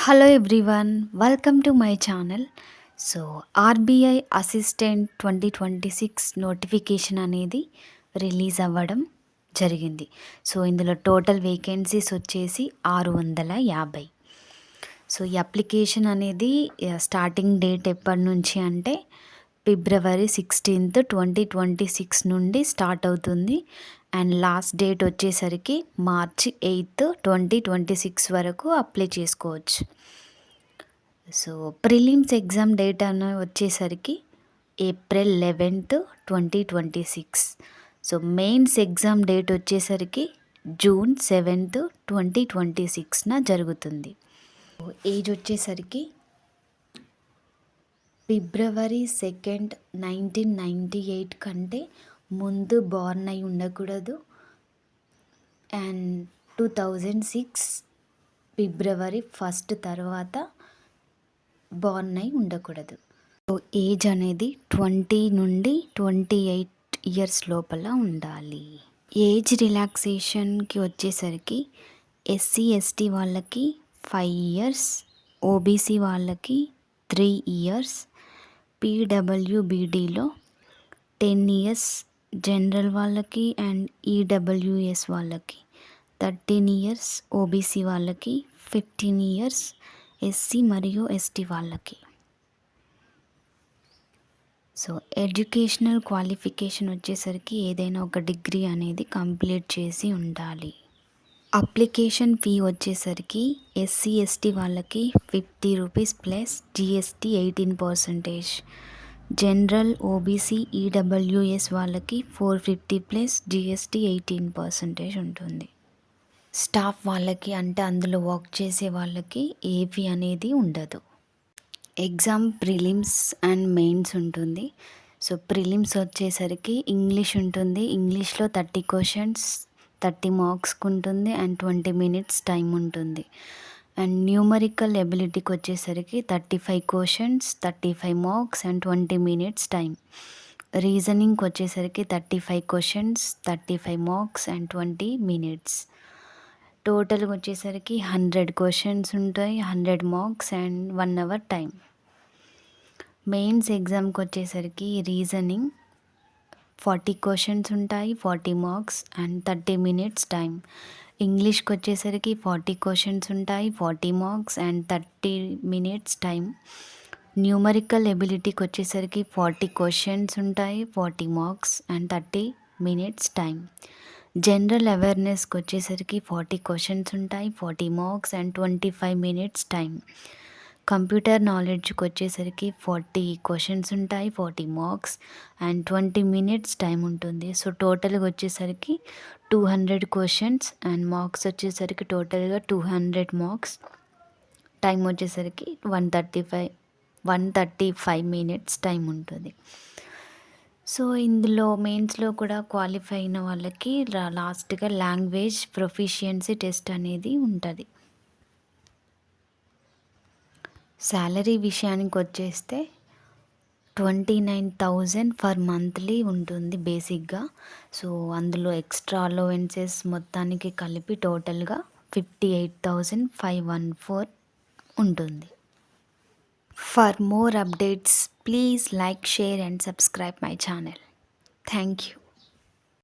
Hello everyone, welcome to my channel. So RBI assistant 2026 notification అనేది release అవ్వడం జరిగింది. So ఇందులో టోటల్ వేకెన్సీస్ వచ్చేసి 650. సో ఈ అప్లికేషన్ అనేది స్టార్టింగ్ డేట్ ఎప్పటి నుంచి అంటే ఫిబ్రవరి 16th 2026 నుండి స్టార్ట్ అవుతుంది. అండ్ లాస్ట్ డేట్ వచ్చేసరికి మార్చి 8th 2026 వరకు అప్లై చేసుకోవచ్చు. సో ప్రిలిమ్స్ ఎగ్జామ్ డేట్ అన్న వచ్చేసరికి April 11th 2026. So mains exam date వచ్చేసరికి జూన్ 7th 2026న జరుగుతుంది. ఏజ్ వచ్చేసరికి ఫిబ్రవరి 2nd 1998 కంటే ముందు బార్న్ అయి ఉండకూడదు. అండ్ 2006 ఫిబ్రవరి 1st తర్వాత బార్న్ అయి ఉండకూడదు. సో ఏజ్ అనేది 20 నుండి 28 ఇయర్స్ లోపల ఉండాలి. ఏజ్ రిలాక్సేషన్కి వచ్చేసరికి ఎస్సీ ఎస్టీ వాళ్ళకి 5 years, ఓబీసీ వాళ్ళకి 3 years, పీడబ్ల్యూబీడీలో 10 years, జనరల్ వాళ్ళకి అండ్ ఈడబ్ల్యూఎస్ వాళ్ళకి 13 years, ఓబీసీ వాళ్ళకి 15 years, ఎస్సీ మరియు ఎస్టీ వాళ్ళకి. సో ఎడ్యుకేషనల్ క్వాలిఫికేషన్ వచ్చేసరికి ఏదైనా ఒక డిగ్రీ అనేది కంప్లీట్ చేసి ఉండాలి. అప్లికేషన్ ఫీ వచ్చేసరికి ఎస్సీ ఎస్టీ వాళ్ళకి 50 rupees plus GST 18%, general OBC EWS వాళ్ళకి 450 ప్లస్ జిఎస్టీ 18% ఉంటుంది. స్టాఫ్ వాళ్ళకి అంటే అందులో వర్క్ చేసే వాళ్ళకి ఏ ఫీ అనేది ఉండదు. ఎగ్జామ్ ప్రిలిమ్స్ అండ్ మెయిన్స్ ఉంటుంది. సో ప్రిలిమ్స్ వచ్చేసరికి ఇంగ్లీష్ ఉంటుంది. ఇంగ్లీష్లో 30 questions 30 మార్క్స్కి ఉంటుంది అండ్ 20 minutes టైం ఉంటుంది. అండ్ న్యూమరికల్ ఎబిలిటీకి వచ్చేసరికి 35 questions 35 marks and 20 minutes time. రీజనింగ్కి వచ్చేసరికి 35 questions 35 marks అండ్ 20 minutes. టోటల్గా వచ్చేసరికి 100 questions ఉంటాయి, 100 marks and 1 hour time. Mains ఎగ్జామ్కి వచ్చేసరికి రీజనింగ్ 40 questions ఉంటాయి, 40 marks అండ్ 30 minutes టైం. ఇంగ్లీష్కి వచ్చేసరికి 40 questions ఉంటాయి, 40 marks and 30 minutes time. Numerical ఎబిలిటీకి వచ్చేసరికి 40 questions ఉంటాయి, 40 marks and 30 minutes time. General అవేర్నెస్కి వచ్చేసరికి 40 questions ఉంటాయి, 40 marks and 25 minutes time. Computer నాలెడ్జ్కి వచ్చేసరికి 40 questions ఉంటాయి, 40 marks అండ్ 20 minutes టైం ఉంటుంది. సో టోటల్గా వచ్చేసరికి 200 questions అండ్ మార్క్స్ వచ్చేసరికి టోటల్గా 200 marks. టైం వచ్చేసరికి 135 minutes టైం ఉంటుంది. సో ఇందులో మెయిన్స్లో కూడా క్వాలిఫై అయిన వాళ్ళకి లాస్ట్గా లాంగ్వేజ్ ప్రొఫిషియన్సీ టెస్ట్ అనేది ఉంటుంది. శాలరీ విషయానికి వచ్చేస్తే 29,000 ఫర్ మంత్లీ ఉంటుంది బేసిక్గా. సో అందులో ఎక్స్ట్రా అలవెన్సెస్ మొత్తానికి కలిపి టోటల్గా 58,514 ఉంటుంది. For more updates please like, share and subscribe my channel. Thank you.